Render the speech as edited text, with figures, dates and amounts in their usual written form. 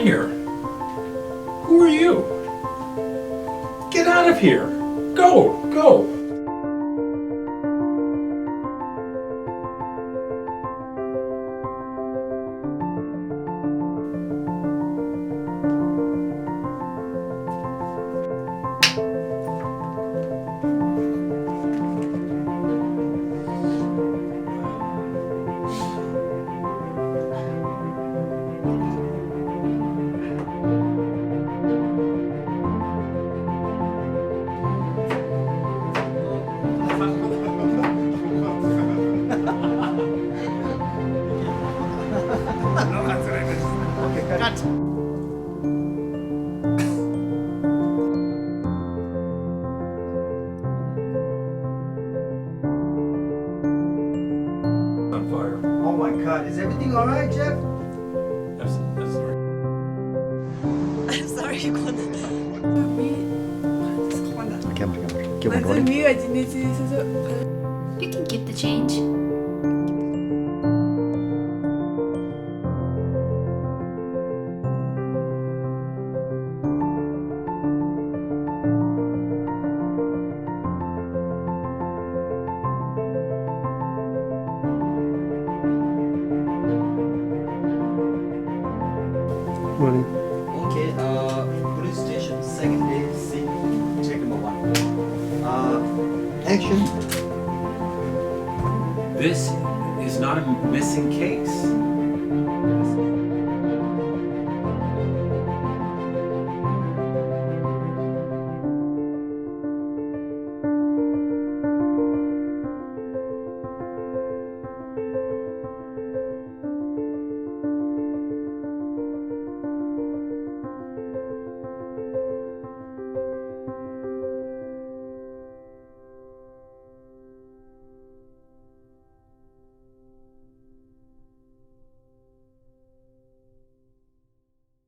here? Who are you? Get out of here! Go! Go! On fire. Oh my God, is everything all right, Jeff? That's sorry. I'm sorry, 이거는 잠깐만. 기분 완전 위가 지내지 있어서 You can keep the change. Morning. Okay, police station, second day, scene, check number 1. Action. This is not a missing case.